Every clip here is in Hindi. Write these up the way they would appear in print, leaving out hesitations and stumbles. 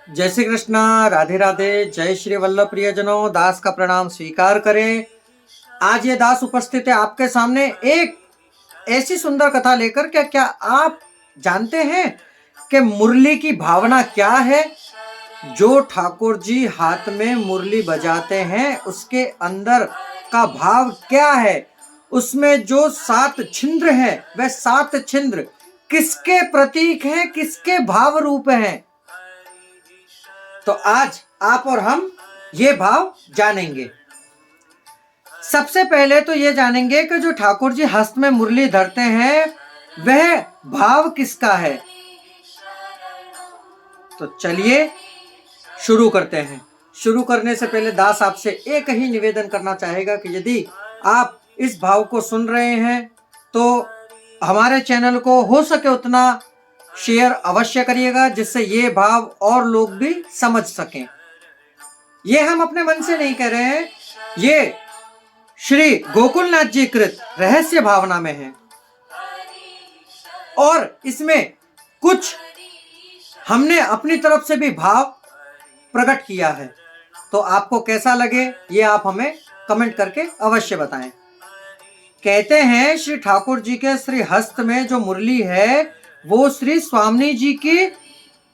जय श्री कृष्णा, राधे राधे। जय श्री वल्लभ प्रियजनों, दास का प्रणाम स्वीकार करें। आज ये दास उपस्थित है आपके सामने एक ऐसी सुंदर कथा लेकर। क्या आप जानते हैं कि मुरली की भावना क्या है? जो ठाकुर जी हाथ में मुरली बजाते हैं उसके अंदर का भाव क्या है? उसमें जो 7 छिंद्र हैं वह 7 छिंद्र किसके प्रतीक हैं, किसके भाव रूप हैं? तो आज आप और हम ये भाव जानेंगे। सबसे पहले तो ये जानेंगे कि जो ठाकुर जी हस्त में मुरली धरते हैं वह भाव किसका है। तो चलिए शुरू करते हैं। शुरू करने से पहले दास आपसे एक ही निवेदन करना चाहेगा कि यदि आप इस भाव को सुन रहे हैं तो हमारे चैनल को हो सके उतना शेयर अवश्य करिएगा, जिससे ये भाव और लोग भी समझ सकें। ये हम अपने मन से नहीं कह रहे हैं, ये श्री गोकुलनाथ जी कृत रहस्य भावना में है और इसमें कुछ हमने अपनी तरफ से भी भाव प्रकट किया है। तो आपको कैसा लगे ये आप हमें कमेंट करके अवश्य बताएं। कहते हैं श्री ठाकुर जी के श्री हस्त में जो मुरली है वो श्री स्वामी जी की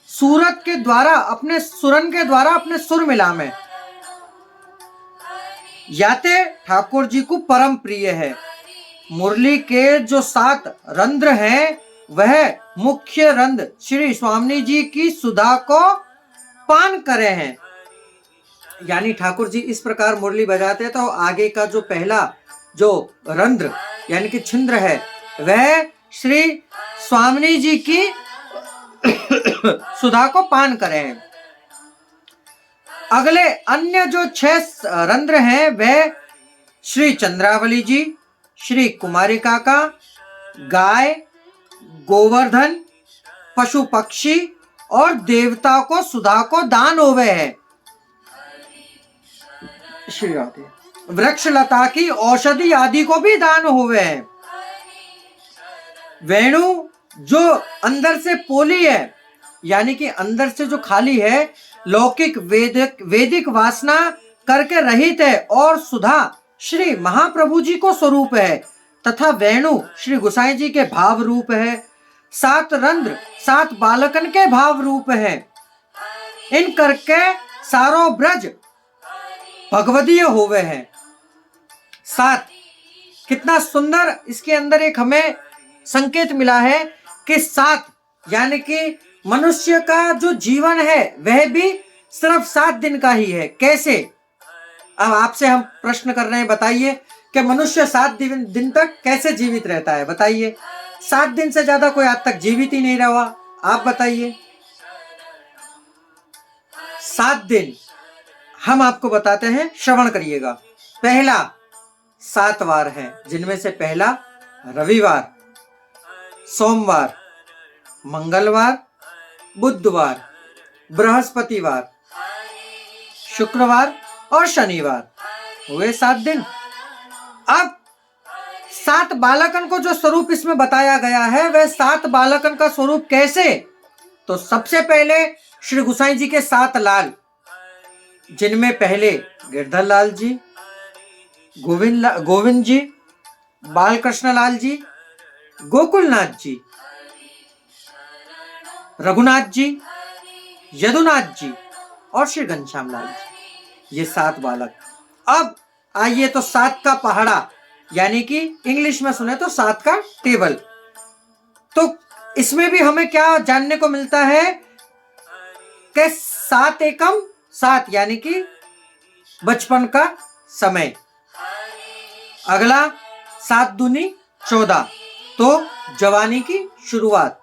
सूरत के द्वारा, अपने सुरन के द्वारा अपने सुर मिला में याते ठाकुर जी को परम प्रिय है। मुरली के जो 7 रंध्र हैं वह मुख्य रंध्र श्री स्वामी जी की सुधा को पान करे हैं। यानी ठाकुर जी इस प्रकार मुरली बजाते हैं तो आगे का जो पहला जो रंध्र यानी कि छिंद्र है वह श्री स्वामी जी की सुधा को पान करे हैं। अगले अन्य जो 6 रंध्र हैं वह श्री चंद्रावली जी, श्री कुमारिका का, गाय, गोवर्धन, पशु पक्षी और देवता को सुधा को दान होवे है। श्री राधे। वृक्ष लता की औषधि आदि को भी दान होवे है। वेणु जो अंदर से पोली है यानी कि अंदर से जो खाली है, लौकिक वैदिक वासना करके रहित है और सुधा श्री महाप्रभु जी को स्वरूप है तथा वेणु श्री गुसाई जी के भाव रूप है। 7 रंध्र 7 बालकन के भाव रूप है। इन करके सारो ब्रज भगवदीय होवे हैं। 7 कितना सुंदर इसके अंदर एक हमें संकेत मिला है कि 7 यानी कि मनुष्य का जो जीवन है वह भी सिर्फ 7 दिन का ही है। कैसे? अब आपसे हम प्रश्न कर रहे हैं, बताइए कि मनुष्य 7 दिन तक कैसे जीवित रहता है? बताइए। 7 दिन से ज्यादा कोई आज तक जीवित ही नहीं रहा। आप बताइए। 7 दिन हम आपको बताते हैं, श्रवण करिएगा। पहला 7 वार है, जिनमें से पहला रविवार, सोमवार, मंगलवार, बुधवार, बृहस्पतिवार, शुक्रवार और शनिवार, हुए 7 दिन। अब 7 बालकन को जो स्वरूप इसमें बताया गया है वह 7 बालकन का स्वरूप कैसे? तो सबसे पहले श्री गुसाई जी के 7 लाल, जिनमें पहले गिरधर लाल जी, गोविंद जी, बालकृष्ण लाल जी, गोकुलनाथ जी, रघुनाथ जी, यदुनाथ जी और श्री घनश्याम लाल जी, ये 7 बालक। अब आइए तो 7 का पहाड़ा यानी कि इंग्लिश में सुने तो 7 का टेबल। तो इसमें भी हमें क्या जानने को मिलता है कि 7 एकम 7 यानी कि बचपन का समय। अगला 7 दूनी 14 तो जवानी की शुरुआत।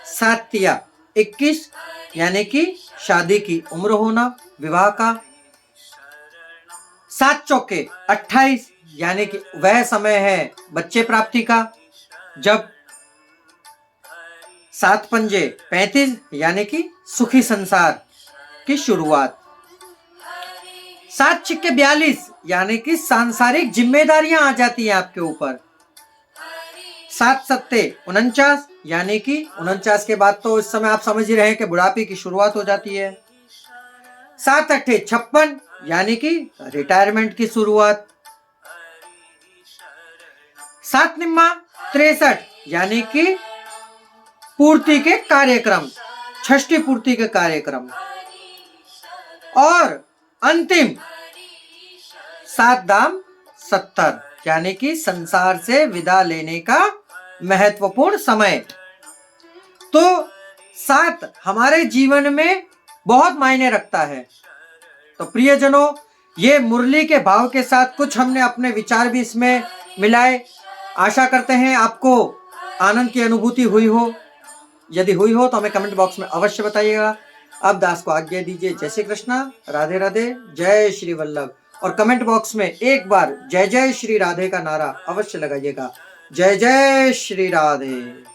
7 तिया 21 यानी कि शादी की उम्र होना, विवाह का। 7 चौके 28 यानी कि वह समय है बच्चे प्राप्ति का। जब 7 पंजे 35 यानी कि सुखी संसार की शुरुआत। 7 छिक्के 42 यानी कि सांसारिक जिम्मेदारियां आ जाती हैं आपके ऊपर। सात सत्ते 49, यानी कि 49 के बाद तो इस समय आप समझ ही रहे हैं कि बुढ़ापे की शुरुआत हो जाती है। सात अट्ठे 56, यानी कि रिटायरमेंट की शुरुआत। सात निम्मा 63, यानी कि पूर्ति के कार्यक्रम, षष्ठी पूर्ति के कार्यक्रम। और अंतिम सात दाम 70, यानी कि संसार से विदा लेने का महत्वपूर्ण समय। तो सात हमारे जीवन में बहुत मायने रखता है। तो प्रियजनों, ये मुरली के भाव के साथ कुछ हमने अपने विचार भी इसमें मिलाए। आशा करते हैं आपको आनंद की अनुभूति हुई हो। यदि हुई हो तो हमें कमेंट बॉक्स में अवश्य बताइएगा। अब दास को आज्ञा दीजिए। जय श्री कृष्णा, राधे राधे, जय श्री वल्लभ। और कमेंट बॉक्स में एक बार जय जय श्री राधे का नारा अवश्य लगाइएगा। जय जय श्री राधे।